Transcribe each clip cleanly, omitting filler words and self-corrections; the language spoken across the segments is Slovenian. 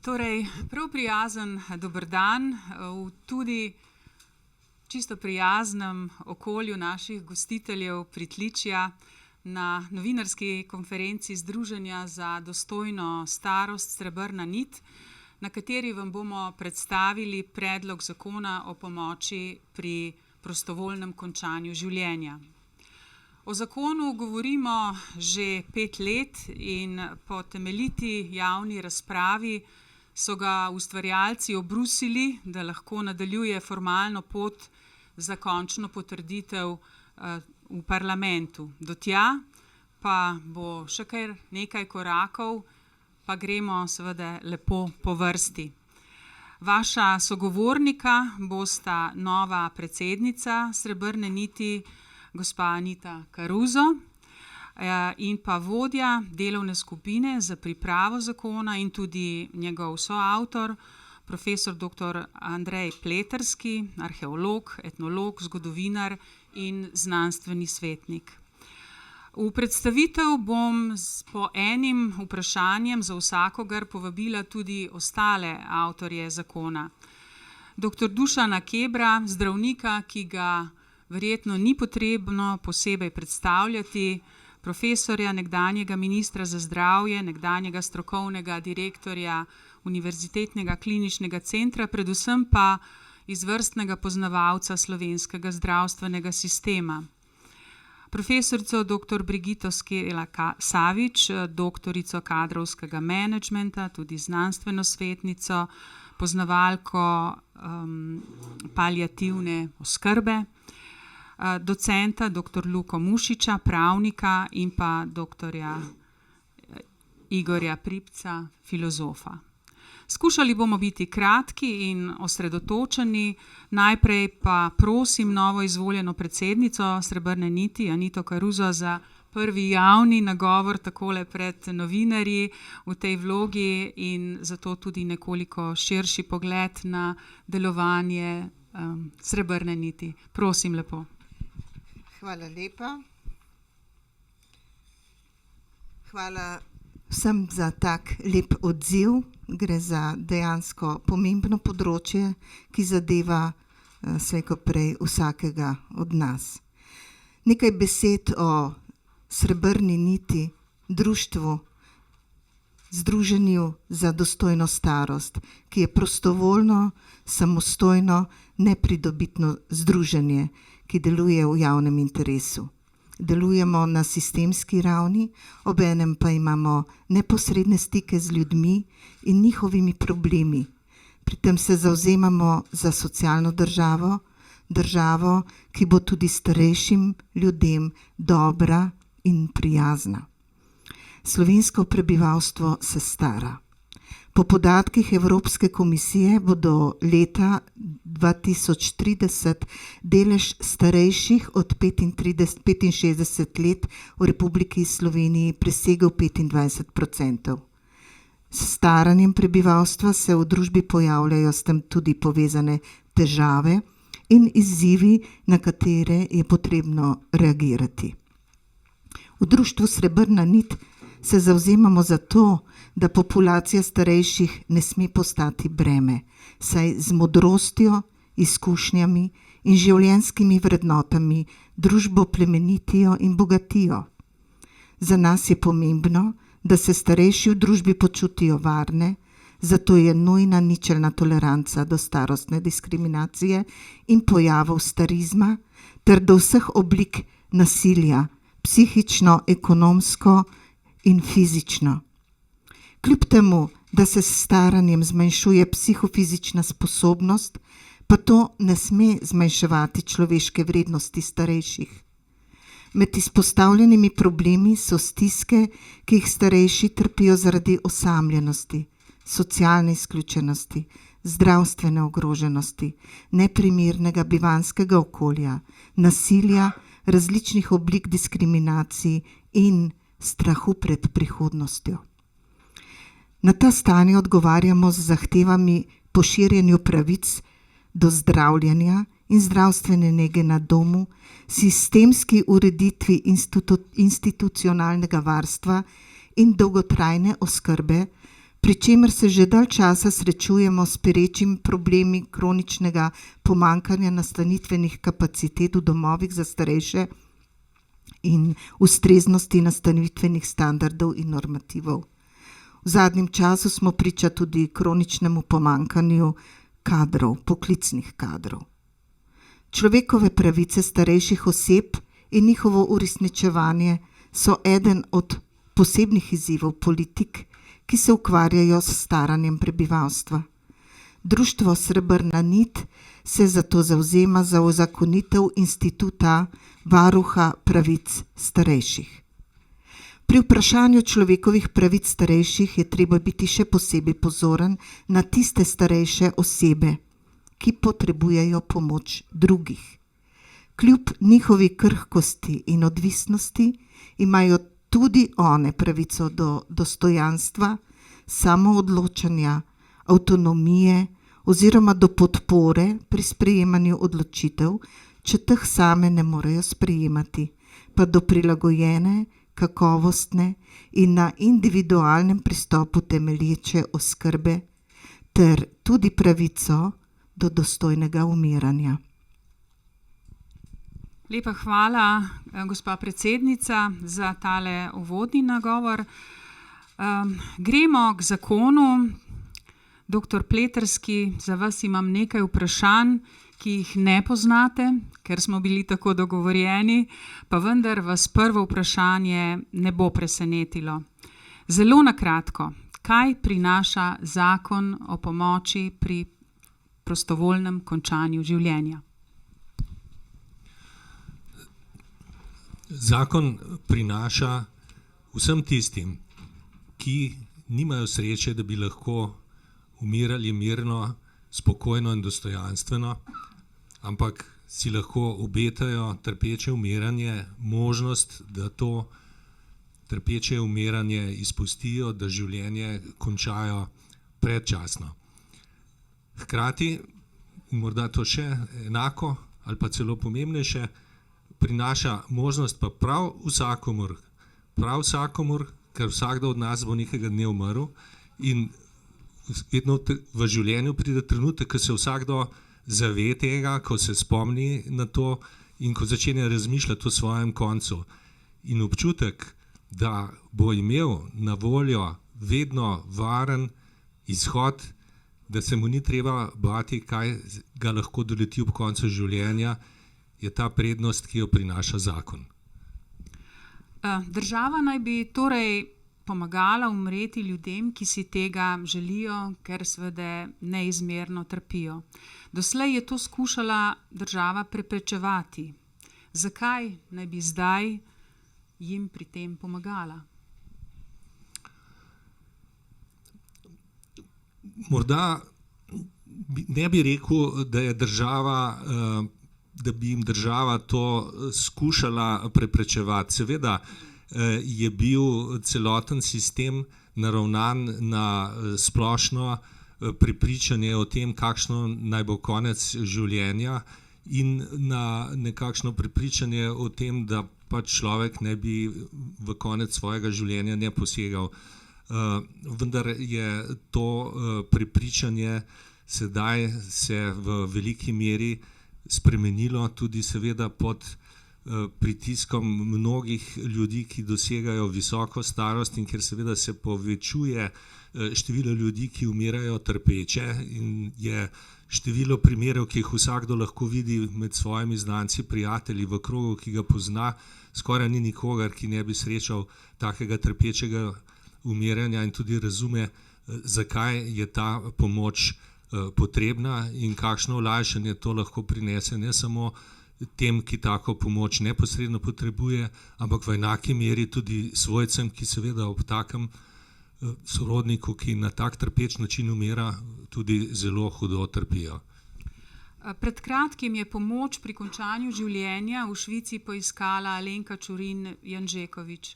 Torej, prav prijazen dober dan v tudi čisto prijaznem okolju naših gostiteljev Pritličja na novinarski konferenci Združenja za dostojno starost Srebrna nit, na kateri vam bomo predstavili predlog zakona o pomoči pri prostovoljnem končanju življenja. O zakonu govorimo že 5 let in po temeljiti javni razpravi so ga ustvarjalci obrusili, da lahko nadaljuje formalno pot za končno potrditev v parlamentu. Do tja pa bo še kar nekaj korakov, pa gremo seveda lepo po vrsti. Vaša sogovornika bosta nova predsednica Srebrne niti, gospa Anita Caruso, in pa vodja delovne skupine za pripravo zakona in tudi njegov soavtor, profesor dr. Andrej Pleterski, arheolog, etnolog, zgodovinar in znanstveni svetnik. V predstavitev bom po enim vprašanjem za vsakogar povabila tudi ostale avtorje zakona. Dr. Dušana Kebra, zdravnika, ki ga verjetno ni potrebno posebej predstavljati, profesorja, nekdanjega ministra za zdravje, nekdanjega strokovnega direktorja Univerzitetnega kliničnega centra, predvsem pa izvrstnega poznavalca slovenskega zdravstvenega sistema. Profesorico dr. Brigito Skela Savič, doktorico kadrovskega menedžmenta, tudi znanstveno svetnico, poznavalko paliativne oskrbe, docenta dr. Luko Mušiča, pravnika in pa dr. Igorja Pripca, filozofa. Skušali bomo biti kratki in osredotočeni, najprej pa prosim novo izvoljeno predsednico Srebrne niti, Anito Caruso, za prvi javni nagovor takole pred novinarji v tej vlogi in zato tudi nekoliko širši pogled na delovanje Srebrne niti. Prosim lepo. Hvala lepa. Hvala vsem za tak lep odziv. Gre za dejansko pomembno področje, ki zadeva slej ko prej vsakega od nas. Nekaj besed o Srebrni niti, društvu, Združenju za dostojno starost, ki je prostovoljno, samostojno, nepridobitno združenje, ki deluje v javnem interesu. Delujemo na sistemski ravni, obenem pa imamo neposredne stike z ljudmi in njihovimi problemi. Pri tem se zavzemamo za socialno državo, državo, ki bo tudi starejšim ljudem dobra in prijazna. Slovensko prebivalstvo se stara. Po podatkih Evropske komisije bo do leta 2030 delež starejših od 65 let v Republiki Sloveniji presegel 25%. S staranjem prebivalstva se v družbi pojavljajo s tem tudi povezane težave in izzivi, na katere je potrebno reagirati. V društvu Srebrna nit se zavzemamo za to, da populacija starejših ne sme postati breme, saj z modrostjo, izkušnjami in življenjskimi vrednotami družbo plemenitijo in bogatijo. Za nas je pomembno, da se starejši v družbi počutijo varne, zato je nujna ničelna toleranca do starostne diskriminacije in pojavov starizma ter do vseh oblik nasilja, psihično, ekonomsko in fizično. Kljub temu, da se s staranjem zmanjšuje psihofizična sposobnost, pa to ne sme zmanjševati človeške vrednosti starejših. Med izpostavljenimi problemi so stiske, ki jih starejši trpijo zaradi osamljenosti, socialne izključenosti, zdravstvene ogroženosti, neprimernega bivanjskega okolja, nasilja, različnih oblik diskriminacij in strahu pred prihodnostjo. Na ta stanje odgovarjamo z zahtevami po širjenju pravic do zdravljenja in zdravstvene nege na domu, sistemski ureditvi institucionalnega varstva in dolgotrajne oskrbe, pri čemer se že dalj časa srečujemo s perečimi problemi kroničnega pomanjkanja nastanitvenih kapacitet v domovih za starejše in ustreznosti nastanitvenih standardov in normativov. V zadnjem času smo priča tudi kroničnemu pomanjkanju kadrov, poklicnih kadrov. Človekove pravice starejših oseb in njihovo uresničevanje so eden od posebnih izzivov politik, ki se ukvarjajo s staranjem prebivalstva. Društvo Srebrna nit se zato zavzema za uzakonitev instituta varuha pravic starejših. Pri vprašanju človekovih pravic starejših je treba biti še posebej pozoren na tiste starejše osebe, ki potrebujejo pomoč drugih. Kljub njihovi krhkosti in odvisnosti imajo tudi one pravico do dostojanstva, samoodločanja, avtonomije oziroma do podpore pri sprejemanju odločitev, če teh same ne morejo sprejemati, pa do prilagojene, kakovostne in na individualnem pristopu temelječe oskrbe ter tudi pravico do dostojnega umiranja. Lepa hvala, gospa predsednica, za tale uvodni nagovor. Gremo k zakonu. Doktor Pleterski, za vas imam nekaj vprašanj, ki jih ne poznate, ker smo bili tako dogovorjeni, pa vendar vas prvo vprašanje ne bo presenetilo. Zelo na kratko, kaj prinaša zakon o pomoči pri prostovoljnem končanju življenja? Zakon prinaša vsem tistim, ki nimajo sreče, da bi lahko umirali mirno, spokojno in dostojanstveno, ampak si lahko obetajo trpeče umiranje, možnost, da to trpeče umiranje izpustijo, da življenje končajo predčasno. Hkrati, morda to še enako ali pa celo pomembnejše, prinaša možnost pa prav vsakomur, ker vsakdo od nas bo nekega dne umrl in vedno v življenju pride trenutek, ko se vsakdo zave tega, ko se spomni na to in ko začne razmišljati o svojem koncu. In občutek, da bo imel na voljo vedno varen izhod, da se mu ni treba bati, kaj ga lahko doleti ob koncu življenja, je ta prednost, ki jo prinaša zakon. Država naj bi torej pomagala umreti ljudem, ki si tega želijo, ker seveda neizmerno trpijo. Doslej je to skušala država preprečevati. Zakaj naj bi zdaj jim pri tem pomagala? Morda ne bi rekel, da je da bi jim država to skušala preprečevati. Seveda je bil celoten sistem naravnan na splošno prepričanje o tem, kakšno naj bo konec življenja in na nekakšno prepričanje o tem, da pač človek ne bi v konec svojega življenja ne posegal. Vendar je to prepričanje sedaj se v veliki meri spremenilo, tudi seveda pod pritiskom mnogih ljudi, ki dosegajo visoko starost in ker seveda se povečuje število ljudi, ki umirajo trpeče in je število primerov, ki jih vsakdo lahko vidi med svojimi znanci, prijatelji v krogu, ki ga pozna, skoraj ni nikogar, ki ne bi srečal takega trpečega umiranja in tudi razume, zakaj je ta pomoč potrebna in kakšno olajšanje to lahko prinese ne samo tem, ki tako pomoč neposredno potrebuje, ampak v enaki meri tudi svojcem, ki seveda ob takem sorodniku, ki na tak trpeč način umira, tudi zelo hudo trpijo. Pred kratkim je pomoč pri končanju življenja v Švici poiskala Alenka Čurin Janžekovič.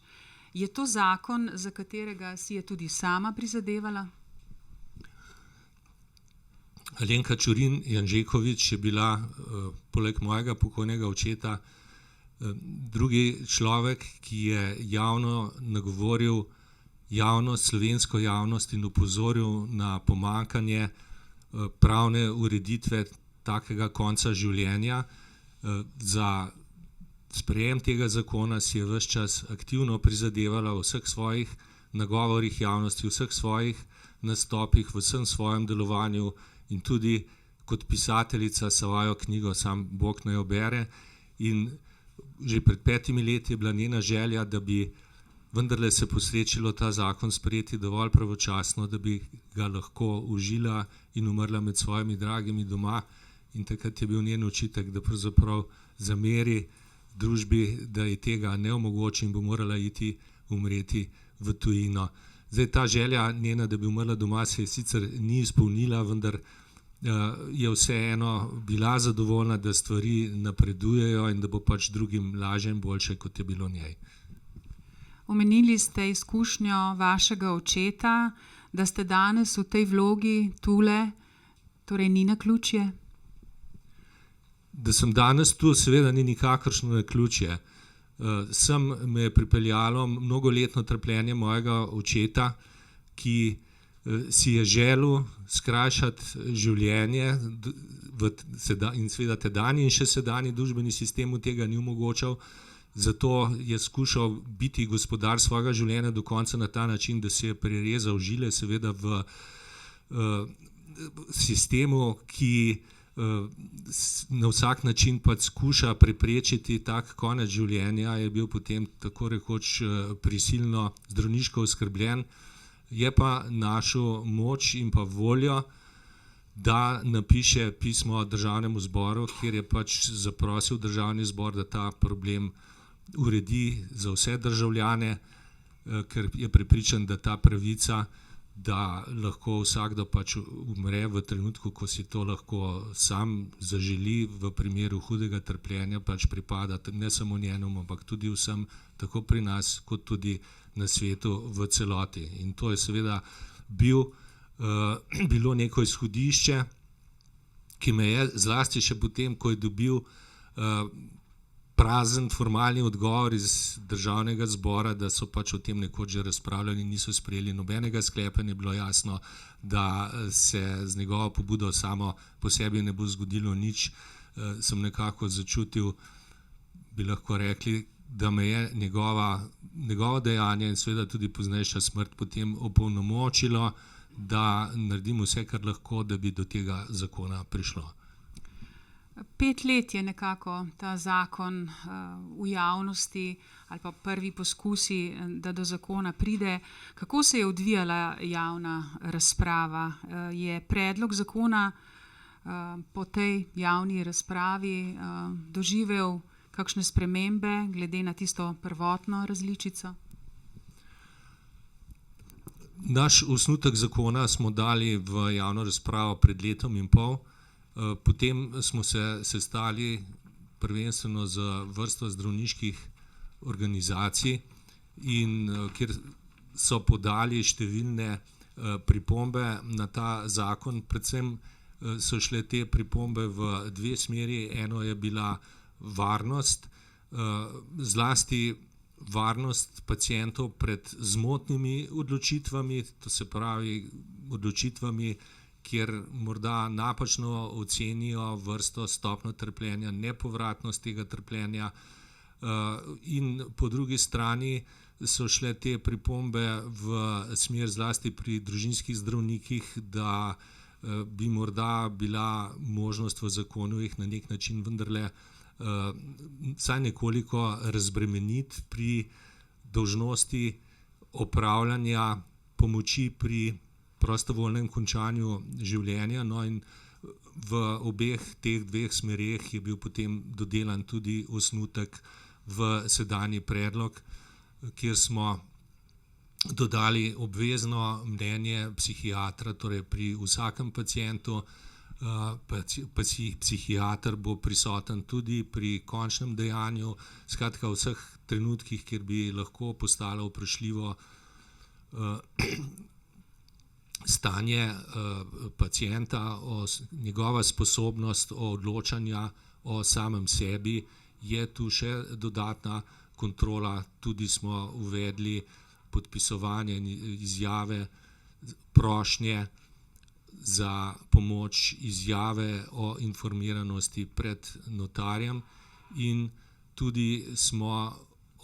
Je to zakon, za katerega si je tudi sama prizadevala? Alenka Čurin Janžekovič je bila, poleg mojega pokojnega očeta, drugi človek, ki je javno nagovoril slovensko javnost in opozoril na pomanjkanje pravne ureditve takega konca življenja. Za sprejem tega zakona si je ves čas aktivno prizadevala v vseh svojih nagovorih javnosti, v vseh svojih nastopih, v vsem svojem delovanju in tudi kot pisateljica svojo knjigo Sam Bog naj jo bere. In že pred 5 leti je bila njena želja, da bi vendarle se posrečilo ta zakon sprejeti dovolj pravočasno, da bi ga lahko užila in umrla med svojimi dragimi doma. In takrat je bil njen očitek, da pravzaprav zameri družbi, da ji tega ne omogoči in bo morala iti umreti v tujino. Zdaj ta želja njena, da bi umrla doma, se je sicer ni izpolnila, vendar je vseeno bila zadovoljna, da stvari napredujejo in da bo pač drugim lažje in boljše, kot je bilo njej. Omenili ste izkušnjo vašega očeta, da ste danes v tej vlogi tule, torej ni naključje? Da sem danes tu, seveda ni nikakršno naključje. Sem me je pripeljalo mnogoletno trpljenje mojega očeta, ki si je želel skrajšati življenje in seveda tedanji in še sedanji družbeni sistem mu tega ni omogočal. Zato je skušal biti gospodar svojega življenja do konca na ta način, da si je prerezal žile, seveda v sistemu, ki na vsak način pač skuša preprečiti tak konec življenja, je bil potem tako rekoč prisilno zdravniško oskrbljen. Je pa našel moč in pa voljo, da napiše pismo Državnemu zboru, kjer je pač zaprosil Državni zbor, da ta problem uredi za vse državljane, ker je prepričan, da ta pravica, da lahko vsakdo pač umre v trenutku, ko si to lahko sam zaželi, v primeru hudega trpljenja, pač pripada ne samo njenemu, ampak tudi vsem, tako pri nas, kot tudi na svetu v celoti. In to je seveda bilo neko izhodišče, ki me je zlasti še potem, ko je dobil prazen formalni odgovor iz Državnega zbora, da so pač o tem nekoč že razpravljali in niso sprejeli nobenega sklepa, je bilo jasno, da se z njegovo pobudo samo po sebi ne bo zgodilo nič. Sem nekako začutil, bi lahko rekli, da me je njegovo dejanje in seveda tudi poznejša smrt potem opolnomočilo, da naredim vse, kar lahko, da bi do tega zakona prišlo. 5 let je nekako ta zakon v javnosti ali pa prvi poskusi, da do zakona pride. Kako se je odvijala javna razprava? Je predlog zakona po tej javni razpravi doživel kakšne spremembe glede na tisto prvotno različico? Naš osnutek zakona smo dali v javno razpravo pred 1,5 leta. Potem smo se sestali prvenstveno z vrsto zdravniških organizacij, in kjer so podali številne pripombe na ta zakon. Predvsem so šle te pripombe v 2 smeri. Eno je bila varnost, zlasti varnost pacientov pred zmotnimi odločitvami, to se pravi odločitvami, kjer morda napačno ocenijo vrsto, stopnjo trpljenja, nepovratnost tega trpljenja. In po drugi strani so šle te pripombe v smer zlasti pri družinskih zdravnikih, da bi morda bila možnost v zakonu jih na nek način vendarle vsaj nekoliko razbremeniti pri dolžnosti opravljanja pomoči pri prostovoljnem končanju življenja. No, in v obeh teh 2 smereh je bil potem dodelan tudi osnutek v sedanji predlog, kjer smo dodali obvezno mnenje psihiatra, torej pri vsakem pacientu. Psihiater bo prisoten tudi pri končnem dejanju, skratka v vseh trenutkih, kjer bi lahko postalo vprašljivo stanje pacienta, njegova sposobnost odločanja o samem sebi, je tu še dodatna kontrola. Tudi smo uvedli podpisovanje izjave, prošnje za pomoč, izjave o informiranosti pred notarjem, in tudi smo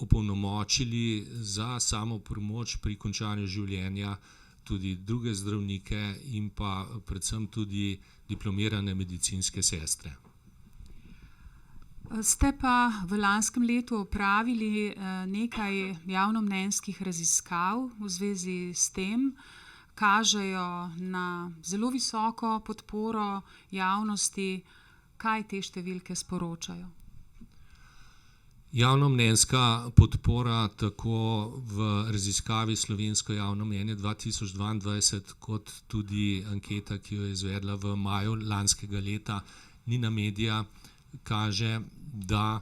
opolnomočili za samo pomoč pri končanju življenja tudi druge zdravnike in pa predvsem tudi diplomirane medicinske sestre. Ste pa v lanskem letu opravili nekaj javnomnenjskih raziskav v zvezi s tem, kažejo na zelo visoko podporo javnosti. Kaj te številke sporočajo? Javnomnenjska podpora tako v raziskavi Slovensko javno mnenje 2022 kot tudi anketa, ki jo je izvedla v maju lanskega leta Nina Media, kaže, da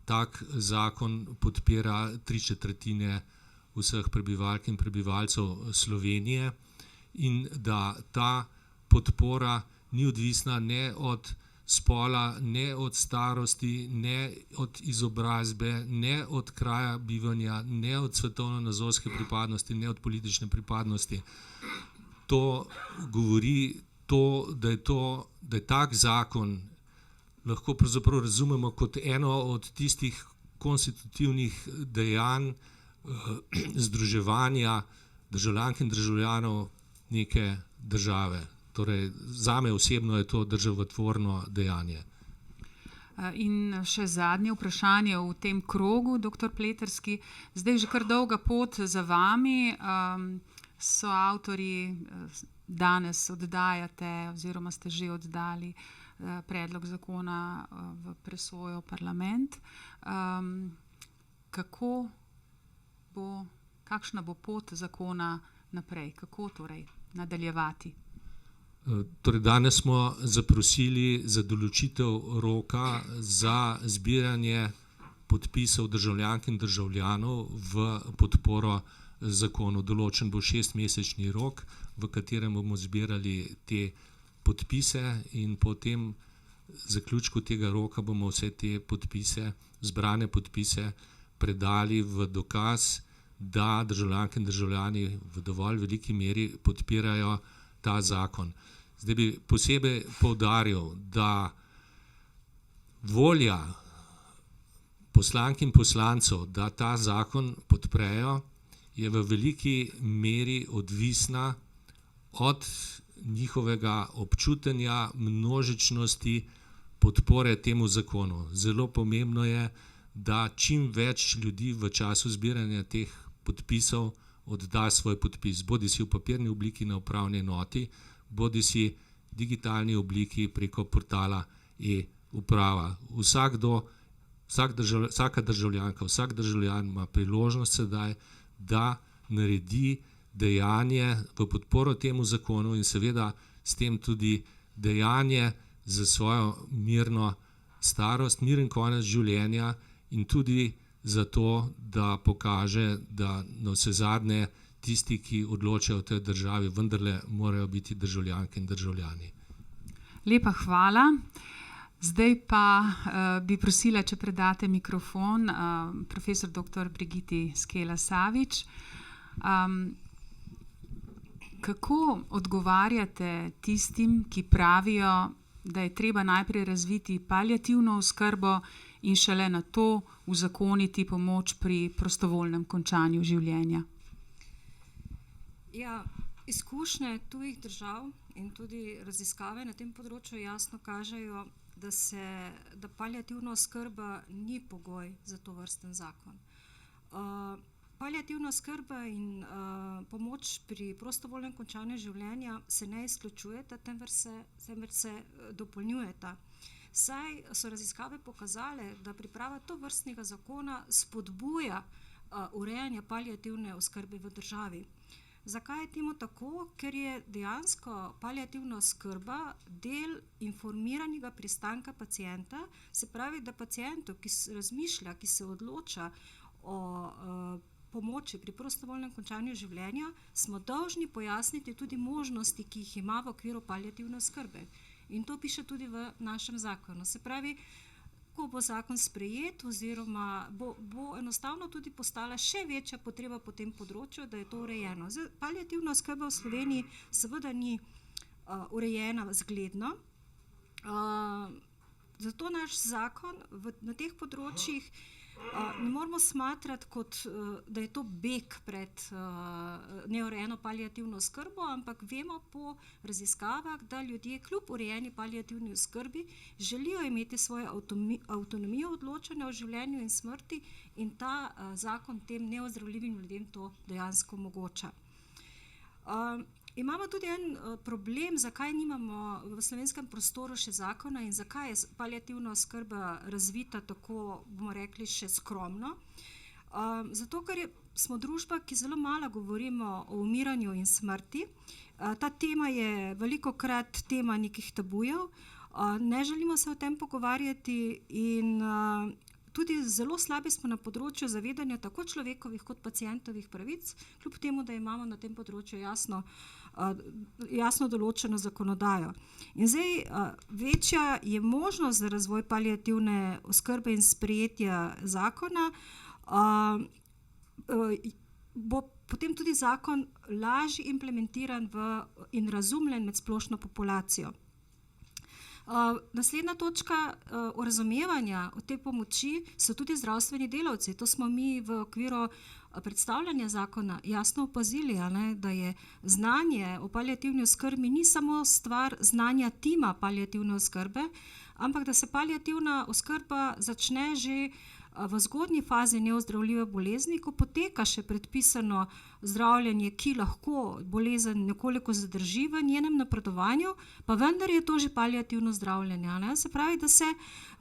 tak zakon podpira 3/4 vseh prebivalk in prebivalcev Slovenije in da ta podpora ni odvisna ne od spola, ne od starosti, ne od izobrazbe, ne od kraja bivanja, ne od svetovno-nazorske pripadnosti, ne od politične pripadnosti. To govori da je tak zakon lahko pravzaprav razumemo kot eno od tistih konstitutivnih dejanj združevanja državljank in državljanov neke države. Torej, zame osebno je to državotvorno dejanje. In še zadnje vprašanje v tem krogu, dr. Pleterski. Zdaj že kar dolga pot za vami. So avtorji danes oddajate oziroma ste že oddali predlog zakona v presojo parlament. Kakšna bo pot zakona naprej? Kako torej nadaljevati? Torej, danes smo zaprosili za določitev roka za zbiranje podpisov državljank in državljanov v podporo zakonu. Določen bo 6-mesečni rok, v katerem bomo zbirali te podpise, in po tem zaključku tega roka bomo vse te podpise, zbrane podpise, predali v dokaz, da državljanke in državljani v dovolj veliki meri podpirajo ta zakon. Zdaj bi posebej poudaril, da volja poslank in poslancev, da ta zakon podprejo, je v veliki meri odvisna od njihovega občutenja množičnosti podpore temu zakonu. Zelo pomembno je, da čim več ljudi v času zbiranja teh podpisov odda svoj podpis, bodisi v papirni obliki na upravni enoti, bodisi v digitalni obliki preko portala e-uprava. Vsaka državljanka, vsak državljan ima priložnost sedaj, da naredi dejanje v podporo temu zakonu in seveda s tem tudi dejanje za svojo mirno starost, miren konec življenja, in tudi zato, da pokaže, da navsezadnje tisti, ki odločajo v tej državi, vendarle morajo biti državljanke in državljani. Lepa hvala. Zdaj pa bi prosila, če predate mikrofon profesor dr. Brigiti Skela Savič. Kako odgovarjate tistim, ki pravijo, da je treba najprej razviti paliativno oskrbo in šele nato uzakoniti pomoč pri prostovoljnem končanju življenja? Ja, izkušnje tujih držav in tudi raziskave na tem področju jasno kažejo, da paliativna oskrba ni pogoj za tovrsten zakon. Paliativna oskrba in pomoč pri prostovoljnem končanju življenja se ne izključujeta, temveč se dopolnjujeta. Saj so raziskave pokazale, da priprava tovrstnega zakona spodbuja urejanje paliativne oskrbe v državi. Zakaj je temu tako? Ker je dejansko paliativna oskrba del informiranega pristanka pacienta, se pravi, da pacientu, ki razmišlja, ki se odloča o pomoči pri prostovoljnem končanju življenja, smo dolžni pojasniti tudi možnosti, ki jih ima v okviru paliativne oskrbe. In to piše tudi v našem zakonu. Se pravi, ko bo zakon sprejet, oziroma bo enostavno tudi postala še večja potreba po tem področju, da je to urejeno. Paliativna oskrba v Sloveniji seveda ni urejena zgledno, zato naš zakon na teh področjih ne moramo smatrati kot, da je to beg pred neurejeno paliativno oskrbo, ampak vemo po raziskavah, da ljudje kljub urejeni paliativni oskrbi želijo imeti svojo avtonomijo odločanja o življenju in smrti, in ta zakon tem neozdravljivim ljudem to dejansko omogoča. Imamo tudi en problem, zakaj nimamo v slovenskem prostoru še zakona in zakaj je paliativna oskrba razvita tako, bomo rekli, še skromno. Zato, ker smo družba, ki zelo malo govorimo o umiranju in smrti. Ta tema je velikokrat tema nekih tabujev, ne želimo se o tem pogovarjati in tudi zelo slabi smo na področju zavedanja tako človekovih kot pacientovih pravic, kljub temu, da imamo na tem področju jasno določeno zakonodajo. In zdaj večja je možnost za razvoj paliativne oskrbe in sprejetja zakona, bo potem tudi zakon lažje implementiran in razumljen med splošno populacijo. Naslednja točka razumevanja o tej pomoči so tudi zdravstveni delavci. To smo mi v okviru predstavljanja zakona jasno opazili, da je znanje o paliativni oskrbi ni samo stvar znanja tima paliativne oskrbe, ampak da se paliativna oskrba začne že v zgodnji fazi neozdravljive bolezni, ko poteka še predpisano zdravljenje, ki lahko bolezen nekoliko zadrži v njenem napredovanju, pa vendar je to že paliativno zdravljenje. Se pravi, da se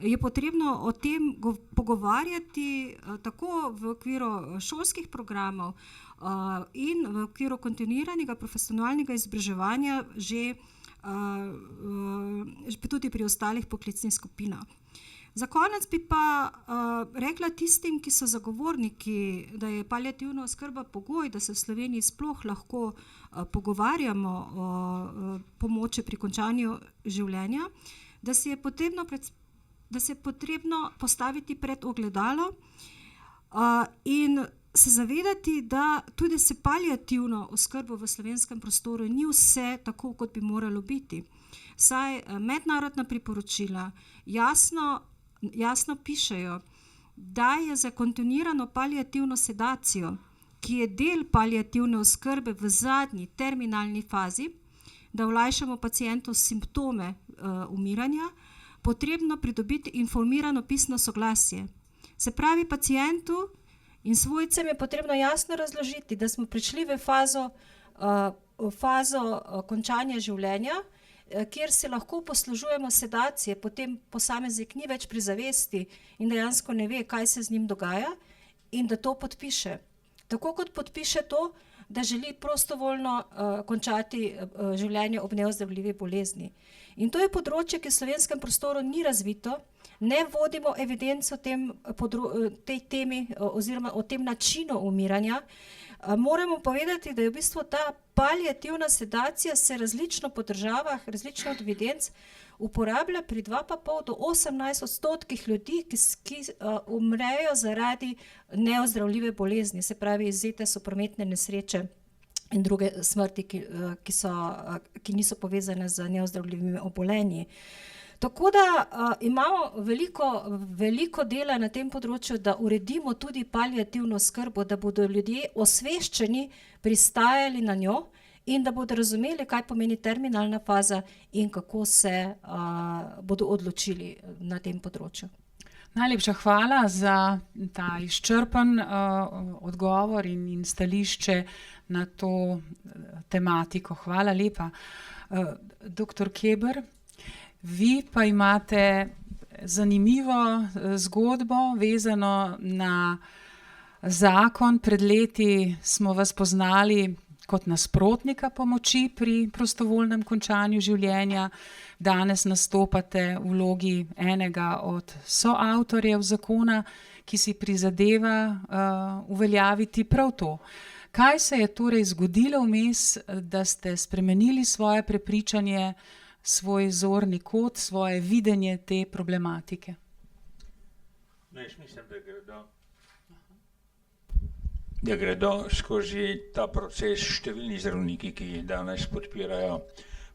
je potrebno o tem pogovarjati tako v okviru šolskih programov in v okviru kontinuiranega profesionalnega izobraževanja že tudi pri ostalih poklicnih skupinah. Za konec bi pa rekla tistim, ki so zagovorniki, da je paliativna oskrba pogoj, da se v Sloveniji sploh lahko pogovarjamo o pomoči pri končanju življenja, da se je potrebno postaviti pred ogledalo in se zavedati, da tudi se paliativno oskrbo v slovenskem prostoru ni vse tako, kot bi moralo biti. Saj mednarodna priporočila jasno pišejo, da je za kontinuirano paliativno sedacijo, ki je del paliativne oskrbe v zadnji terminalni fazi, da olajšamo pacientu simptome umiranja, potrebno pridobiti informirano pisno soglasje. Se pravi, pacientu in svojcem je potrebno jasno razložiti, da smo prišli v fazo končanja življenja, kjer se lahko poslužujemo sedacije, potem posameznik ni več pri zavesti in dejansko ne ve, kaj se z njim dogaja, in da to podpiše. Tako kot podpiše to, da želi prostovoljno končati življenje ob neozdravljivi bolezni. In to je področje, ki v slovenskem prostoru ni razvito, ne vodimo evidenco o tej temi oziroma o tem načinu umiranja. Moramo povedati, da je v bistvu ta paliativna sedacija se različno po državah, različno od evidenc, uporablja pri 2,5 do 18% ljudi, ki umrejo zaradi neozdravljive bolezni, se pravi, izvzete so prometne nesreče in druge smrti, ki niso povezane z neozdravljivimi obolenji. Tako da imamo veliko dela na tem področju, da uredimo tudi paliativno oskrbo, da bodo ljudje osveščeni, pristajali na njo in da bodo razumeli, kaj pomeni terminalna faza in kako se bodo odločili na tem področju. Najlepša hvala za ta izčrpen odgovor in stališče na to tematiko. Hvala lepa. Dr. Keber, vi pa imate zanimivo zgodbo vezano na zakon. Pred leti smo vas poznali kot nasprotnika pomoči pri prostovoljnem končanju življenja. Danes nastopate v vlogi enega od soavtorjev zakona, ki si prizadeva uveljaviti prav to. Kaj se je torej zgodilo vmes, da ste spremenili svoje prepričanje, svoj zorni kot, svoje videnje te problematike? No, jaz mislim, da gredo skozi ta proces številni zdravniki, ki danes podpirajo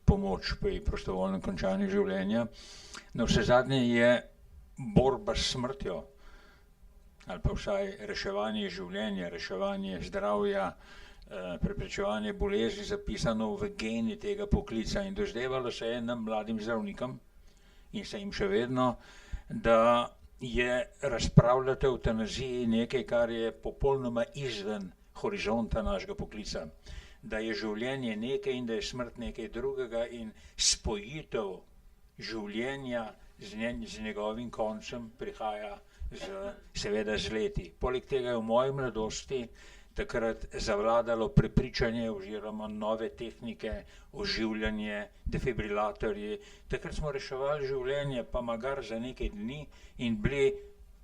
pomoč pri prostovoljnem končanju življenja. No, vsezadnje je borba s smrtjo, ali pa vsaj reševanje življenja, reševanje zdravja, preprečevanje bolezni zapisano v geni tega poklica in dozdevalo se je nam mladim zdravnikom in se jim še vedno, da je razpravljati o evtanaziji nekaj, kar je popolnoma izven horizonta našega poklica. Da je življenje nekaj in da je smrt nekaj drugega in spojitev življenja z njegovim koncem prihaja seveda z leti. Poleg tega je v moji mladosti takrat zavladalo prepričanje oziroma nove tehnike, oživljanje, defibrilatorji. Takrat smo reševali življenje, pa magar za nekaj dni in bili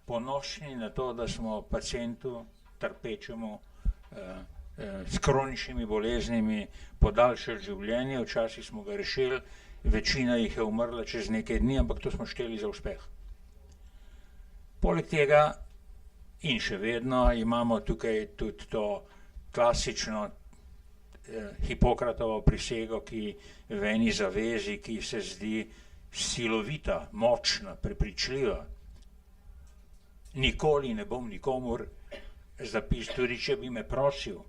ponosni na to, da smo pacientu trpečemu s kroničnimi boleznimi podaljšali življenje, včasih smo ga rešili, večina jih je umrla čez nekaj dni, ampak to smo šteli za uspeh. Poleg tega in še vedno imamo tukaj tudi to klasično Hipokratovo prisego, ki v eni zavezi, ki se zdi silovita, močna, prepričljiva. Nikoli ne bom nikomur zapisal, tudi če bi me prosil,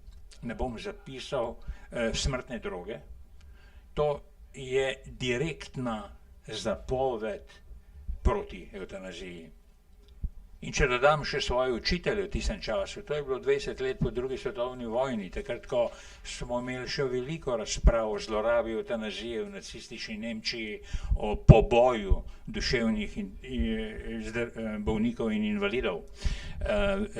ne bom zapisal smrtne droge. To je direktna zapoved proti evtanaziji. In če dodam še svoje učitelje v tistem času, to je bilo 20 let po drugi svetovni vojni, takrat, ko smo imeli še veliko razprav o zlorabi evtanazije v nacistični Nemčiji, o poboju duševnih bolnikov in invalidov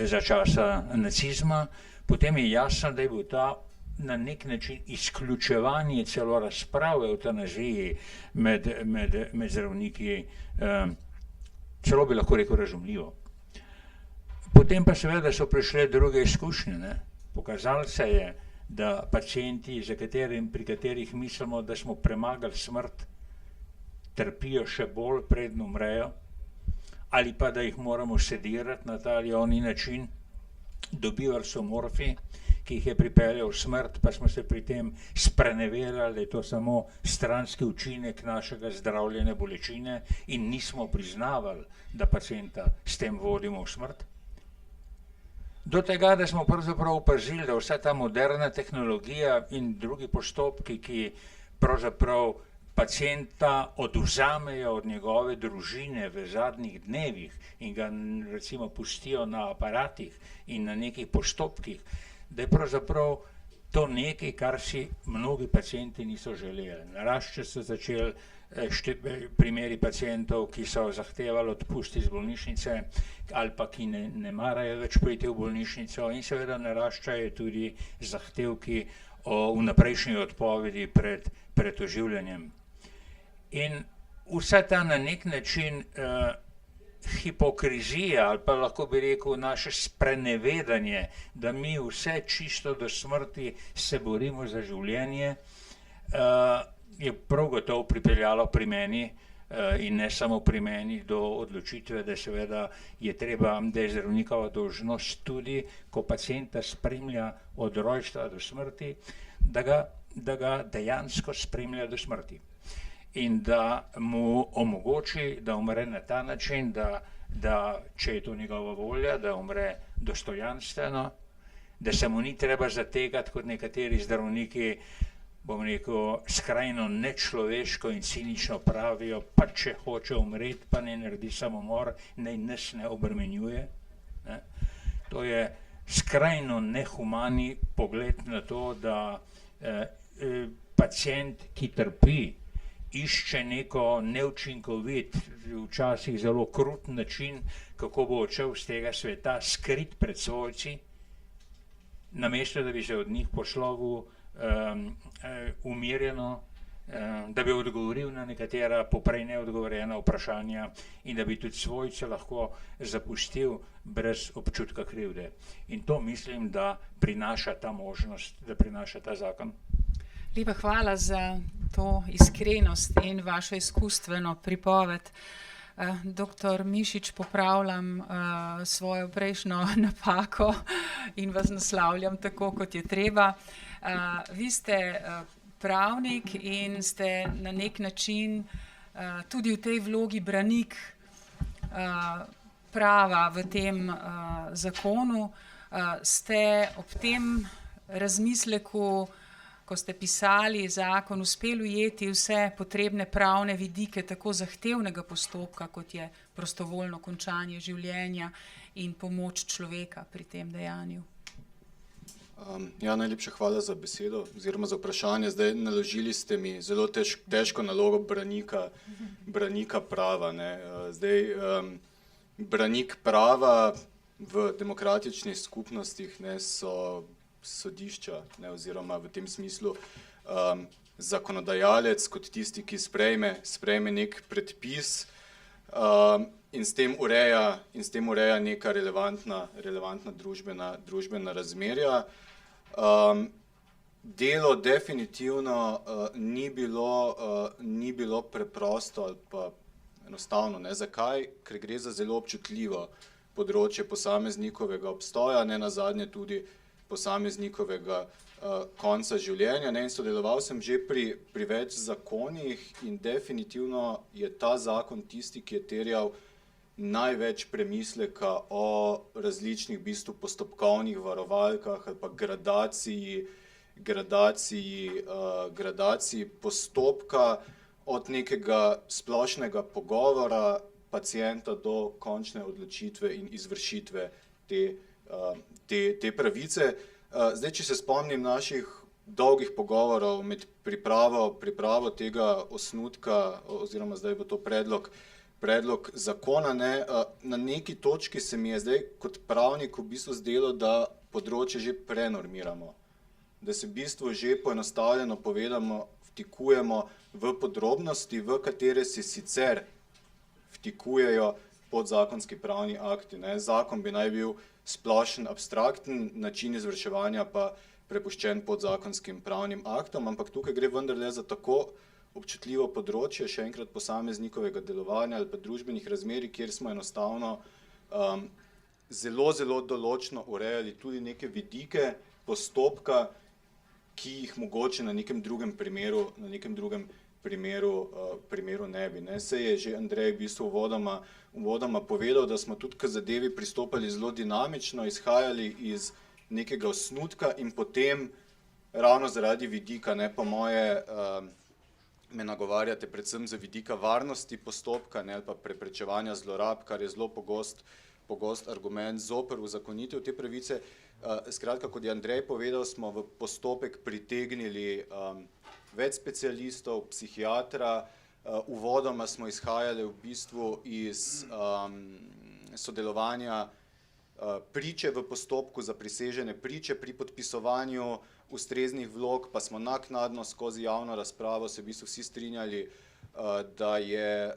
za časa nacizma, potem je jasno, da je bil ta na nek način izključevanje celo razprave o evtanaziji med zdravniki, celo bi lahko rekel razumljivo. Potem pa seveda so prišle druge izkušnje. Pokazalo se je, da pacienti, pri katerih mislimo, da smo premagali smrt, trpijo še bolj, preden umrejo, ali pa da jih moramo sedirati na ta ali oni način. Dobivali so morfij, ki jih je pripeljal v smrt, pa smo se pri tem sprenevedali, da je to samo stranski učinek našega zdravljenja bolečine in nismo priznavali, da pacienta s tem vodimo v smrt. Do tega, da smo pravzaprav opazili, da vsa ta moderna tehnologija in drugi postopki, ki pravzaprav pacienta odvzamejo od njegove družine v zadnjih dnevih in ga recimo pustijo na aparatih in na nekih postopkih, da je pravzaprav to nekaj, kar si mnogi pacienti niso želeli. Naraščati so začeli primeri pacientov, ki so zahtevali odpust iz bolnišnice ali pa ki ne marajo več priti v bolnišnico in seveda naraščajo tudi zahtevki o vnaprejšnji odpovedi pred oživljanjem. In vsa ta na nek način hipokrizija ali pa lahko bi rekel naše sprenevedanje, da mi vse čisto do smrti se borimo za življenje, je prav gotovo pripeljalo pri meni in ne samo pri meni do odločitve, da seveda je treba, da je zdravnikova dolžnost tudi, ko pacienta spremlja od rojstva do smrti, da ga dejansko spremlja do smrti. In da mu omogoči, da umre na ta način, da če je to njegova volja, da umre dostojanstveno, da se mu ni treba zategati kot nekateri zdravniki, bom rekel, skrajno nečloveško in cinično pravijo, pa če hoče umreti, pa ne naredi samomor, naj nas ne obremenjuje. To je skrajno nehumani pogled na to, da pacient, ki trpi, išče neko neučinkovit, včasih zelo krut način, kako bo odšel z tega sveta, skrit pred svojci, namesto da bi se od njih poslovil umirjeno, da bi odgovoril na nekatera poprej neodgovorjena vprašanja in da bi tudi svojce lahko zapustil brez občutka krivde. In to mislim, da prinaša ta možnost, da prinaša ta zakon. Lepa hvala za to iskrenost in vašo izkustveno pripoved. Doktor Mišič, popravljam svojo prejšnjo napako in vas naslavljam tako, kot je treba. Vi ste pravnik in ste na nek način tudi v tej vlogi branik prava v tem zakonu. Ste ob tem razmisleku, ko ste pisali zakon, uspeli ujeti vse potrebne pravne vidike tako zahtevnega postopka, kot je prostovoljno končanje življenja in pomoč človeka pri tem dejanju? Ja, najlepša hvala za besedo oziroma za vprašanje. Zdaj naložili ste mi zelo težko nalogo branika prava. Ne. Zdaj, branik prava v demokratičnih skupnostih ne, so sodišča, ne, oziroma v tem smislu zakonodajalec kot tisti, ki sprejme nek predpis in s tem ureja neka relevantna družbena razmerja. Delo definitivno ni bilo preprosto ali pa enostavno. Ne? Zakaj? Ker gre za zelo občutljivo področje posameznikovega obstoja, ne nazadnje tudi posameznikovega konca življenja. Ne? In sodeloval sem že pri več zakonih in definitivno je ta zakon tisti, ki je terjal največ premisleka o različnih v bistvu postopkovnih varovalkah ali pa gradaciji postopka od nekega splošnega pogovora pacienta do končne odločitve in izvršitve te pravice. Zdaj, če se spomnim naših dolgih pogovorov med pripravo tega osnutka, oziroma zdaj bo to predlog zakona, ne, na neki točki se mi je zdaj kot pravnik v bistvu zdelo, da področje že prenormiramo, da se v bistvu že poenostavljeno povedano vtikujemo v podrobnosti, v katere se sicer vtikujejo podzakonski pravni akti. Ne. Zakon bi naj bil splošen, abstrakten, način izvrševanja pa prepuščen podzakonskim pravnim aktom, ampak tukaj gre vendarle za tako občutljivo področje, še enkrat posameznikovega delovanja ali pa družbenih razmerij, kjer smo enostavno zelo določno urejali tudi neke vidike postopka, ki jih mogoče na nekem drugem primeru ne bi. Ne. Saj je že Andrej v bistvu uvodoma povedal, da smo tudi k zadevi pristopali zelo dinamično, izhajali iz nekega osnutka in potem ravno zaradi vidika, ne, po moje, me nagovarjate predvsem za vidika varnosti postopka, ne, ali pa preprečevanja zlorab, kar je zelo pogost argument zoper uzakonitev te pravice. Skratka, kot je Andrej povedal, smo v postopek pritegnili več specialistov, psihiatra, uvodoma smo izhajali v bistvu iz sodelovanja priče v postopku, zaprisežene priče pri podpisovanju ustreznih vlog, pa smo naknadno skozi javno razpravo se v bistvu vsi strinjali, da je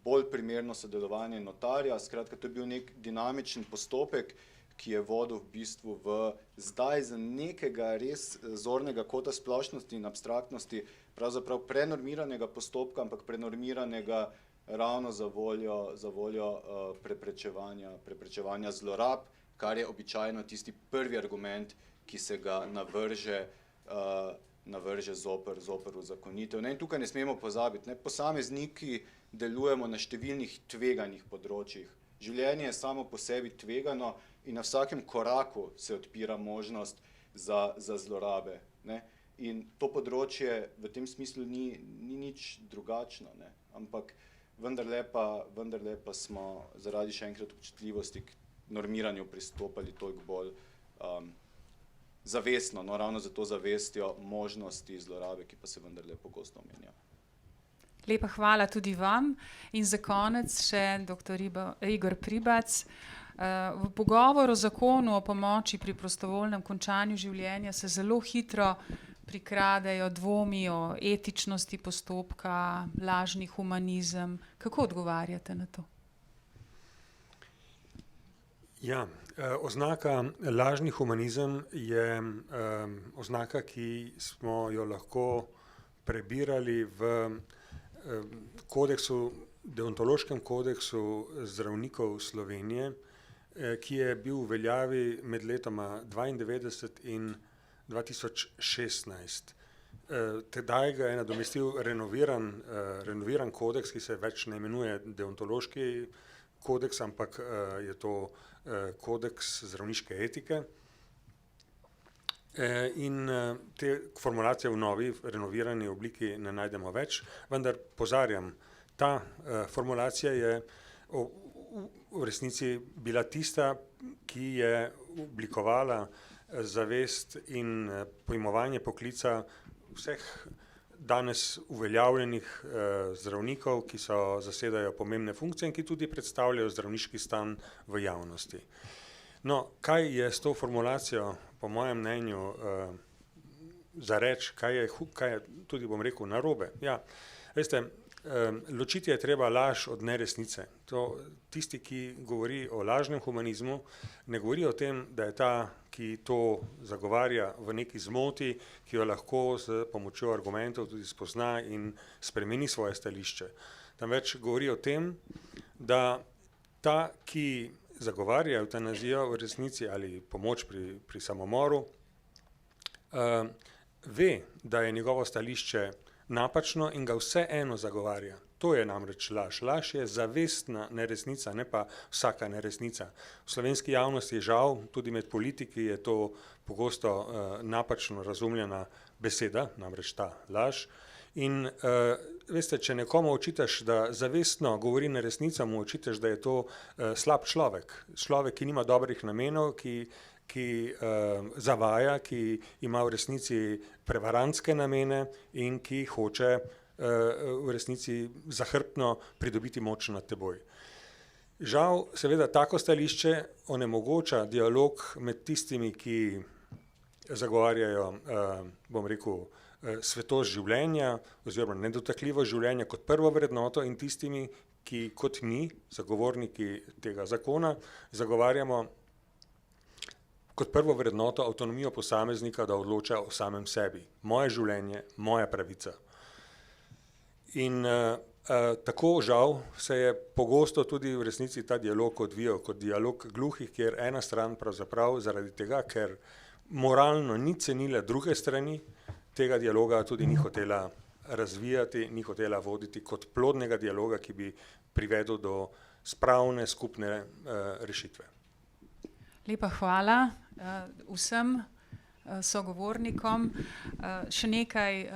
bolj primerno sodelovanje notarja. Skratka, to je bil nek dinamičen postopek, ki je vodil v bistvu zdaj za nekega res zornega kota splošnosti in abstraktnosti, pravzaprav prenormiranega postopka, ampak prenormiranega ravno za voljo preprečevanja zlorab, kar je običajno tisti prvi argument, ki se ga navrže zoper uzakonitev. In tukaj ne smemo pozabiti, ne, posamezniki delujemo na številnih tveganih področjih. Življenje je samo po sebi tvegano in na vsakem koraku se odpira možnost za zlorabe. Ne. In to področje v tem smislu ni nič drugačno, ne. Ampak vendarle pa smo zaradi še enkrat občutljivosti k normiranju pristopali toliko bolj zavestno, no, ravno za to zavestjo možnosti zlorabe, ki pa se vendarle pogosto omenja. Lepa hvala tudi vam. In za konec še dr. Igor Pribac. V pogovoru o zakonu o pomoči pri prostovoljnem končanju življenja se zelo hitro prikradejo dvomi o etičnosti postopka, lažni humanizem. Kako odgovarjate na to? Ja, oznaka lažni humanizem je oznaka, ki smo jo lahko prebirali v kodeksu deontološkem kodeksu zdravnikov Slovenije, ki je bil v veljavi med letoma 1992 in 2016. Tedaj ga je nadomestil renoviran kodeks, ki se več ne imenuje deontološki kodeks, ampak je to kodeks zdravniške etike. In te formulacije v novi, renovirani obliki ne najdemo več, vendar pozarjam, ta formulacija je v resnici bila tista, ki je oblikovala zavest in pojmovanje poklica vseh danes uveljavljenih zdravnikov, ki zasedajo pomembne funkcije in ki tudi predstavljajo zdravniški stan v javnosti. No, kaj je s to formulacijo, po mojem mnenju, za reči, kaj je tudi, bom rekel, narobe? Ja, veste, ločiti je treba laž od neresnice. Tisti, ki govori o lažnem humanizmu, ne govori o tem, da je ta, ki to zagovarja, v neki zmoti, ki jo lahko s pomočjo argumentov tudi spozna in spremeni svoje stališče. Temveč govori o tem, da ta, ki zagovarja evtanazijo v resnici ali pomoč pri samomoru, ve, da je njegovo stališče napačno in ga vseeno zagovarja. To je namreč laž. Laž je zavestna neresnica, ne pa vsaka neresnica. V slovenski javnosti je žal, tudi med politiki je to pogosto napačno razumljena beseda, namreč ta laž. In veste, če nekomu očitaš, da zavestno govori neresnico, mu očitaš, da je to slab človek. Človek, ki nima dobrih namenov, ki zavaja, ki ima v resnici prevarantske namene in ki hoče v resnici zahrbtno pridobiti moč nad teboj. Žal, seveda, tako stališče onemogoča dialog med tistimi, ki zagovarjajo, bom rekel, svetost življenja oziroma nedotakljivost življenja kot prvo vrednoto in tistimi, ki kot mi, zagovorniki tega zakona, zagovarjamo kot prvo vrednoto avtonomijo posameznika, da odloča o samem sebi. Moje življenje, moja pravica. In tako žal se je pogosto tudi v resnici ta dialog odvijal kot dialog gluhih, kjer ena stran pravzaprav zaradi tega, ker moralno ni cenila druge strani, tega dialoga tudi ni hotela razvijati, ni hotela voditi kot plodnega dialoga, ki bi privedel do spravne skupne rešitve. Lepa hvala vsem sogovornikom. Še nekaj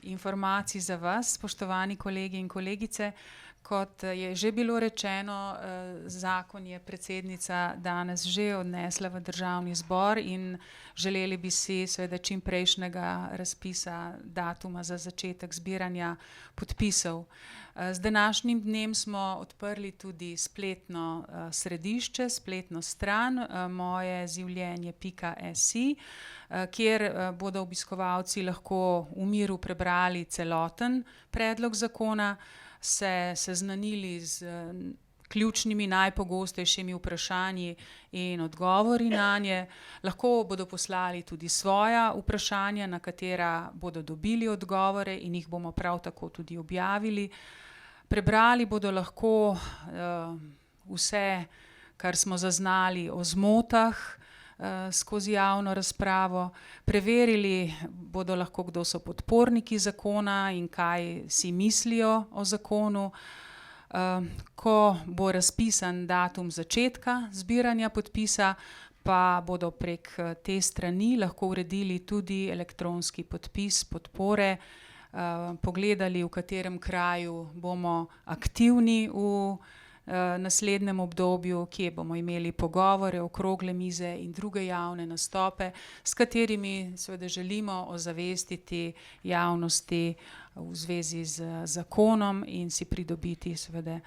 informacij za vas, spoštovani kolegi in kolegice. Kot je že bilo rečeno, zakon je predsednica danes že odnesla v Državni zbor in želeli bi si seveda čim prejšnjega razpisa datuma za začetek zbiranja podpisov. Z današnjim dnem smo odprli tudi spletno središče, spletno stran mojezivljenje.si, kjer bodo obiskovalci lahko v miru prebrali celoten predlog zakona, se seznanili z ključnimi, najpogostejšimi vprašanji in odgovori nanje. Lahko bodo poslali tudi svoja vprašanja, na katera bodo dobili odgovore in jih bomo prav tako tudi objavili. Prebrali bodo lahko vse, kar smo zaznali o zmotah skozi javno razpravo. Preverili bodo lahko, kdo so podporniki zakona in kaj si mislijo o zakonu. Ko bo razpisan datum začetka zbiranja podpisa, pa bodo prek te strani lahko uredili tudi elektronski podpis podpore, pogledali, v katerem kraju bomo aktivni v naslednjem obdobju, kje bomo imeli pogovore, okrogle mize in druge javne nastope, s katerimi seveda želimo ozavestiti javnosti v zvezi z zakonom in si pridobiti seveda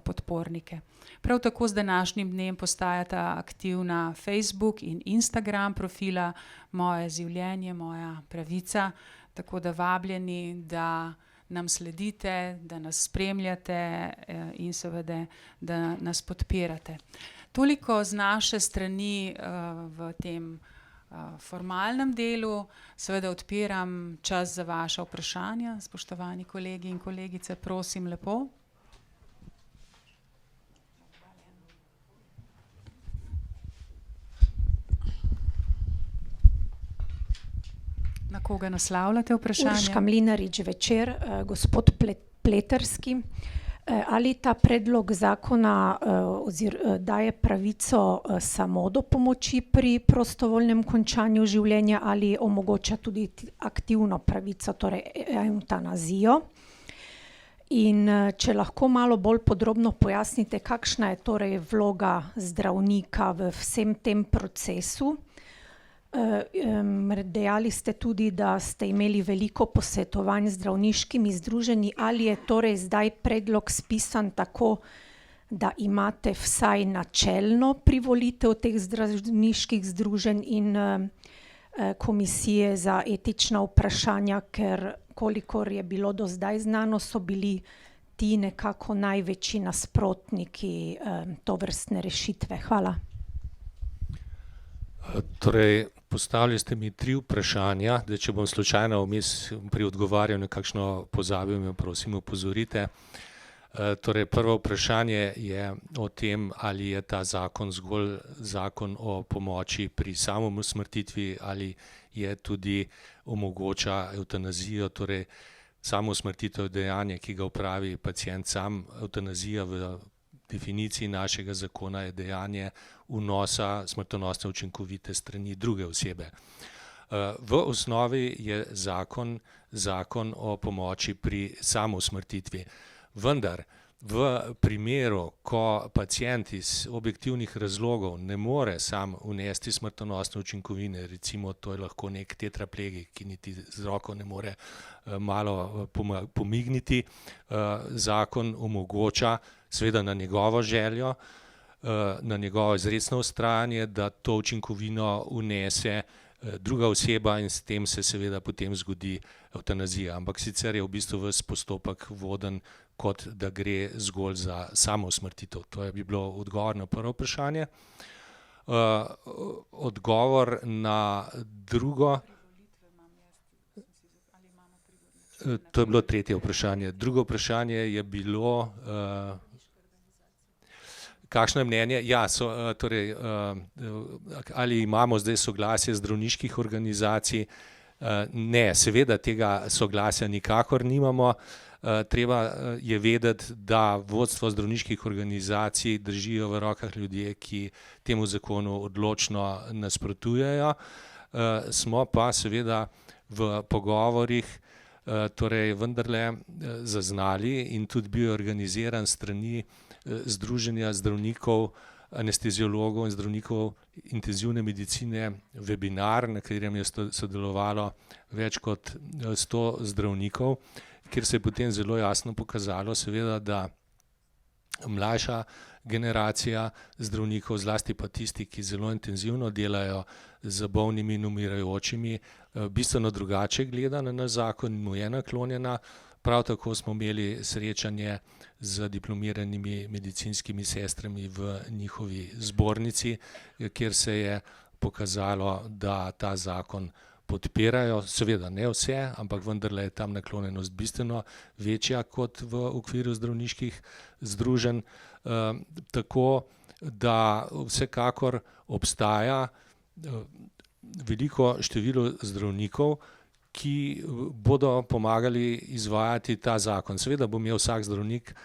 podpornike. Prav tako z današnjim dnem postajata aktivna Facebook in Instagram profila Moje življenje, moja pravica, tako da vabljeni, da nam sledite, da nas spremljate in seveda, da nas podpirate. Toliko z naše strani v tem formalnem delu. Seveda odpiram čas za vaša vprašanja. Spoštovani kolegi in kolegice, prosim lepo. Na koga naslavljate vprašanje? Urška Mlinarič, Večer, gospod Pleterski. Ali ta predlog zakona daje pravico samo do pomoči pri prostovoljnem končanju življenja ali omogoča tudi aktivno pravico, torej evtanazijo? In če lahko malo bolj podrobno pojasnite, kakšna je torej vloga zdravnika v vsem tem procesu? Dejali ste tudi, da ste imeli veliko posvetovanj z zdravniškimi združenji. Ali je torej zdaj predlog spisan tako, da imate vsaj načelno privolitev teh zdravniških združenj in komisije za etična vprašanja, ker kolikor je bilo do zdaj znano, so bili ti nekako največji nasprotniki tovrstne rešitve? Hvala. Torej, postavili ste mi 3 vprašanja, da če bom slučajno vmes pri odgovarjal na kakšno pozabil, me prosim opozorite. Torej, prvo vprašanje je o tem, ali je ta zakon zgolj zakon o pomoči pri samosmrtitvi ali je tudi omogoča evtanazijo, torej samosmrtitev dejanje, ki ga opravi pacient sam. Evtanazija v definiciji našega zakona je dejanje vnosa smrtonosne učinkovite strani druge osebe. V osnovi je zakon o pomoči pri samosmrtitvi. Vendar v primeru, ko pacient iz objektivnih razlogov ne more sam vnesti smrtonosne učinkovine, recimo to je lahko nek tetraplegik, ki niti z roko ne more malo pomigniti, zakon omogoča, seveda na njegovo željo, na njegovo izrecno vztrajanje, da to učinkovino vnese druga oseba in s tem se seveda potem zgodi evtanazija. Ampak sicer je v bistvu ves postopek voden, kot da gre zgolj za samosmrtitev. To je bi bilo odgovor na prvo vprašanje. Odgovor na drugo. To je bilo tretje vprašanje. Drugo vprašanje je bilo, kakšno je mnenje? Ja, torej, ali imamo zdaj soglasje zdravniških organizacij? Ne, seveda tega soglasja nikakor nimamo. Treba je vedeti, da vodstvo zdravniških organizacij držijo v rokah ljudje, ki temu zakonu odločno nasprotujejo. Smo pa seveda v pogovorih torej vendarle zaznali in tudi bil organiziran strani Združenja zdravnikov, anesteziologov in zdravnikov intenzivne medicine webinar, na katerem je sodelovalo več kot 100 zdravnikov, kjer se je potem zelo jasno pokazalo, seveda, da mlajša generacija zdravnikov, zlasti pa tisti, ki zelo intenzivno delajo z bolnimi in umirajočimi, bistveno drugače gleda na naš zakon in mu je naklonjena. Prav tako smo imeli srečanje z diplomiranimi medicinskimi sestrami v njihovi zbornici, kjer se je pokazalo, da ta zakon podpirajo, seveda ne vse, ampak vendarle je tam naklonjenost bistveno večja kot v okviru zdravniških združenj. Tako da vsekakor obstaja veliko število zdravnikov, ki bodo pomagali izvajati ta zakon. Seveda bo imel vsak zdravnik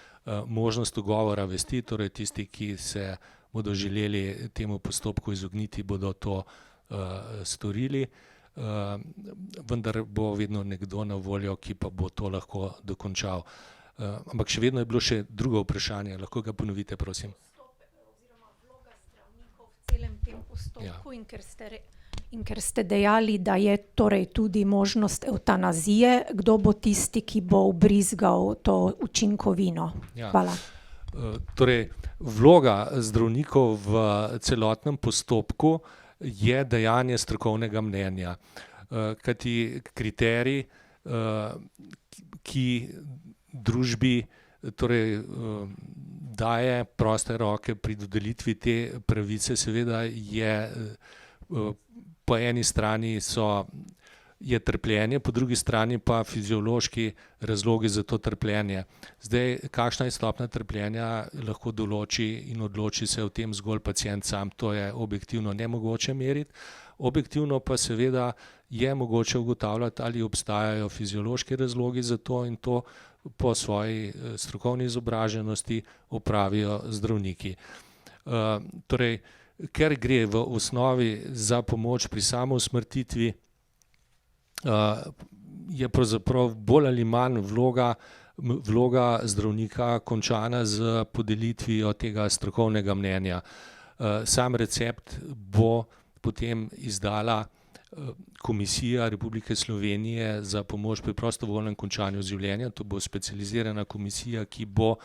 možnost ugovora vesti, torej tisti, ki se bodo želeli temu postopku izogniti, bodo to storili. Vendar bo vedno nekdo na voljo, ki pa bo to lahko dokončal. Ampak še vedno je bilo še drugo vprašanje, lahko ga ponovite, prosim. Oziroma vloga zdravnikov v celem tem postopku, ja. In ker ste dejali, da je torej tudi možnost evtanazije, kdo bo tisti, ki bo ubrizgal to učinkovino? Ja. Hvala. Torej, vloga zdravnikov v celotnem postopku je dajanje strokovnega mnenja. Kajti kriterij, ki družbi torej, daje proste roke pri dodelitvi te pravice, seveda je po eni strani je trpljenje, po drugi strani pa fiziološki razlogi za to trpljenje. Zdaj, kakšna je stopnja trpljenja, lahko določi in odloči se o tem zgolj pacient sam, to je objektivno nemogoče meriti. Objektivno pa seveda je mogoče ugotavljati, ali obstajajo fiziološki razlogi za to, in to po svoji strokovni izobraženosti opravijo zdravniki. Torej, ker gre v osnovi za pomoč pri samousmrtitvi, je pravzaprav bolj ali manj vloga zdravnika končana z podelitvijo tega strokovnega mnenja. Sam recept bo potem izdala Komisija Republike Slovenije za pomoč pri prostovoljnem končanju življenja. To bo specializirana komisija, ki bo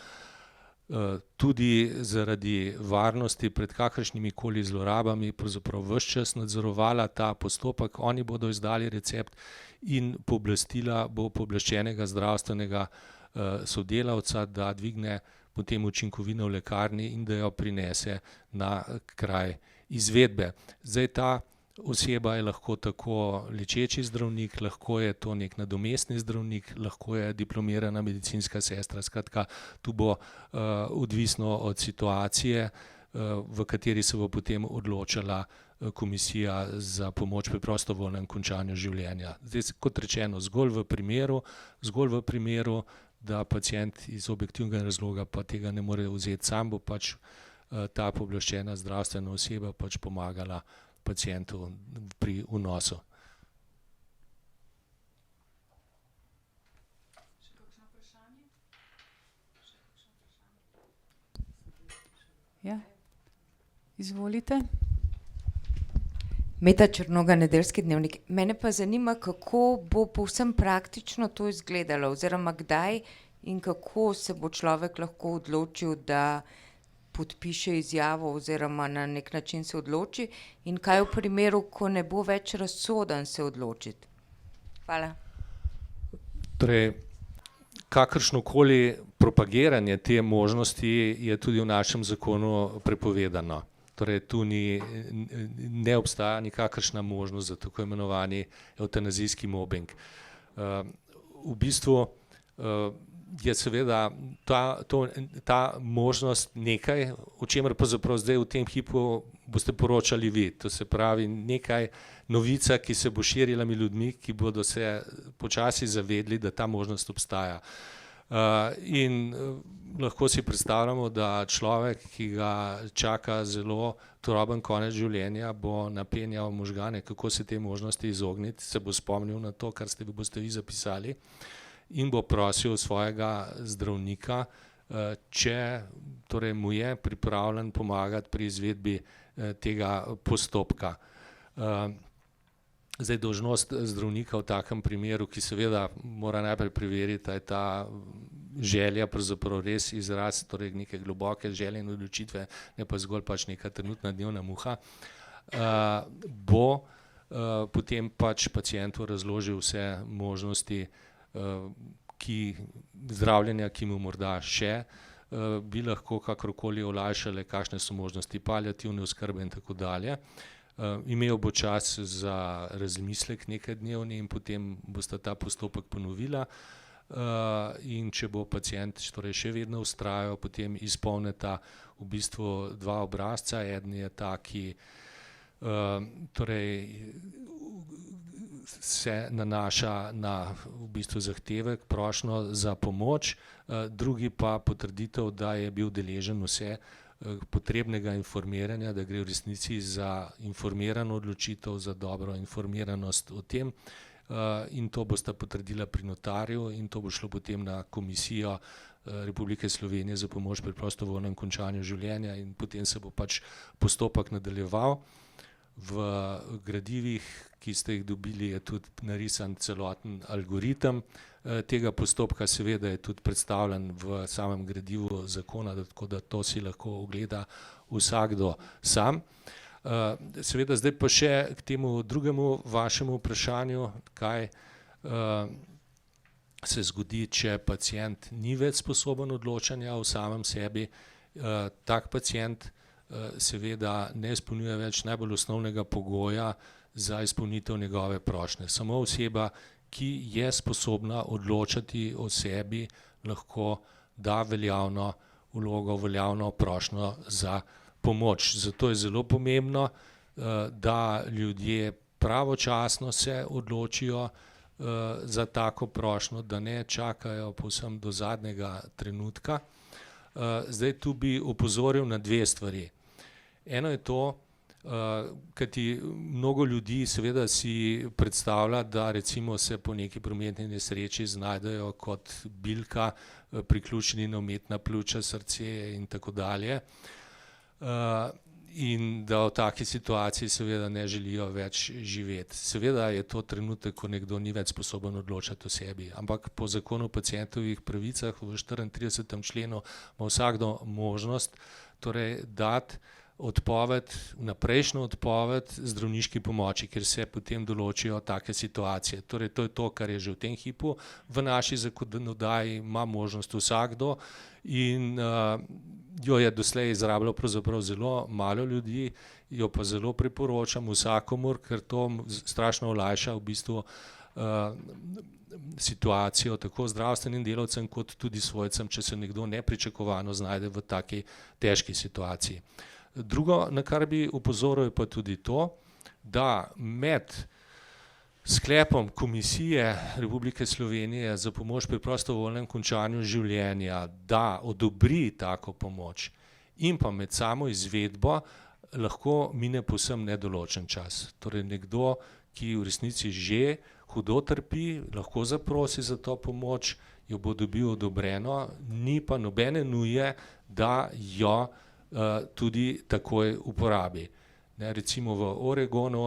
tudi zaradi varnosti pred kakršnimi koli zlorabami pravzaprav ves čas nadzorovala ta postopek. Oni bodo izdali recept in pooblastila bo pooblaščenega zdravstvenega sodelavca, da dvigne potem učinkovino v lekarni in da jo prinese na kraj izvedbe. Zdaj ta oseba je lahko tako lečeči zdravnik, lahko je to nek nadomestni zdravnik, lahko je diplomirana medicinska sestra. Skratka, tu bo odvisno od situacije, v kateri se bo potem odločala Komisija za pomoč pri prostovoljnem končanju življenja. Zdaj, kot rečeno, zgolj v primeru, da pacient iz objektivnega razloga pa tega ne more vzeti sam, bo pač ta pooblaščena zdravstvena oseba pač pomagala pacientu pri vnosu. Ja, izvolite. Meta Črnoga, Nedeljski dnevnik. Mene pa zanima, kako bo povsem praktično to izgledalo, oziroma kdaj in kako se bo človek lahko odločil, da podpiše izjavo oziroma na nek način se odloči, in kaj v primeru, ko ne bo več razsoden se odločiti. Hvala. Torej, kakršnokoli propagiranje te možnosti je tudi v našem zakonu prepovedano. Torej, tu ne obstaja nikakršna možnost za tako imenovani evtanazijski mobing. V bistvu je seveda ta možnost nekaj, o čemer pravzaprav zdaj v tem hipu boste poročali vi. To se pravi nekaj novica, ki se bo širila med ljudmi, ki bodo se počasi zavedli, da ta možnost obstaja. In lahko si predstavljamo, da človek, ki ga čaka zelo turoben konec življenja, bo napenjal možgane, kako se te možnosti izogniti, se bo spomnil na to, kar boste vi zapisali, in bo prosil svojega zdravnika, če torej mu je pripravljen pomagati pri izvedbi tega postopka. Zdaj, dolžnost zdravnika v takem primeru, ki seveda mora najprej preveriti, da je ta želja pravzaprav res izraz torej neke globoke želje in odločitve, ne pa zgolj pač neka trenutna dnevna muha, bo potem pač pacientu razložil vse možnosti zdravljenja, ki mu morda še bi lahko kakorkoli olajšale, kakšne so možnosti paliativne oskrbe in tako dalje. Imel bo čas za razmislek nekaj-dnevni in potem bosta ta postopek ponovila, in če bo pacient torej še vedno vztrajal, potem izpolnita v bistvu dva obrazca. Eden je ta, ki torej se nanaša na v bistvu zahtevek, prošnjo za pomoč, drugi pa potrditev, da je bil deležen vse potrebnega informiranja, da gre v resnici za informirano odločitev, za dobro informiranost o tem, in to bosta potrdila pri notarju in to bo šlo potem na Komisijo Republike Slovenije za pomoč pri prostovoljnem končanju življenja in potem se bo pač postopek nadaljeval. V gradivih, ki ste jih dobili, je tudi narisan celoten algoritem tega postopka, seveda je tudi predstavljen v samem gradivu zakona, tako da to si lahko ogleda vsakdo sam. Seveda zdaj pa še k temu drugemu vašemu vprašanju, kaj se zgodi, če pacient ni več sposoben odločanja o samem sebi. Tak pacient seveda ne izpolnjuje več najbolj osnovnega pogoja za izpolnitev njegove prošnje. Samo oseba, ki je sposobna odločati o sebi, lahko da veljavno vlogo, veljavno prošnjo za pomoč. Zato je zelo pomembno, da ljudje pravočasno se odločijo za tako prošnjo, da ne čakajo povsem do zadnjega trenutka. Zdaj tu bi opozoril na dve stvari. Eno je to, kajti mnogo ljudi seveda si predstavlja, da recimo se po neki prometni nesreči znajdejo kot bilka, priključeni na umetna pljuča, srce in tako dalje. In da v taki situaciji seveda ne želijo več živeti. Seveda je to trenutek, ko nekdo ni več sposoben odločati o sebi, ampak po zakonu o pacientovih pravicah v 34. členu ima vsakdo možnost torej dati odpoved, vnaprejšnjo odpoved zdravniški pomoči, ker se potem določijo take situacije. Torej to je to, kar je že v tem hipu. V naši zakonodaji ima možnost vsakdo in jo je doslej izrabljalo pravzaprav zelo malo ljudi, jo pa zelo priporočam vsakomur, ker to strašno olajša v bistvu situacijo tako zdravstvenim delavcem kot tudi svojcem, če se nekdo nepričakovano znajde v taki težki situaciji. Drugo, na kar bi opozoril, je pa tudi to, da med sklepom Komisije Republike Slovenije za pomoč pri prostovoljnem končanju življenja, da odobri tako pomoč, in pa med samo izvedbo lahko mine povsem nedoločen čas. Torej nekdo, ki v resnici že hudo trpi, lahko zaprosi za to pomoč, jo bo dobil odobreno, ni pa nobene nuje, da jo tudi takoj uporabi. Recimo v Oregonu,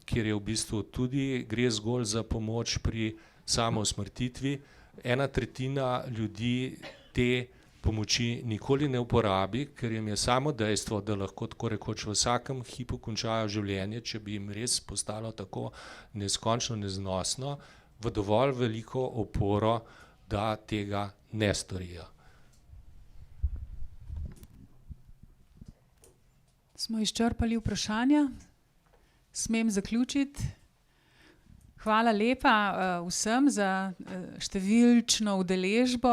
kjer je v bistvu tudi gre zgolj za pomoč pri samousmrtitvi, 1/3 ljudi te pomoči nikoli ne uporabi, ker jim je samo dejstvo, da lahko tako rekoč v vsakem hipu končajo življenje, če bi jim res postalo tako neskončno neznosno, v dovolj veliko oporo, da tega ne storijo. Smo izčrpali vprašanja? Smem zaključiti? Hvala lepa vsem za številčno udeležbo.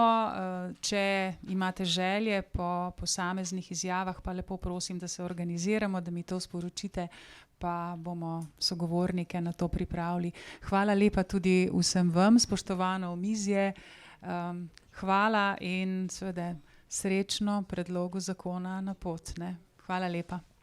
Če imate želje po posameznih izjavah, pa lepo prosim, da se organiziramo, da mi to sporočite, pa bomo sogovornike na to pripravili. Hvala lepa tudi vsem vam, spoštovano omizje. Hvala in seveda srečno predlogu zakona na pot. Hvala lepa.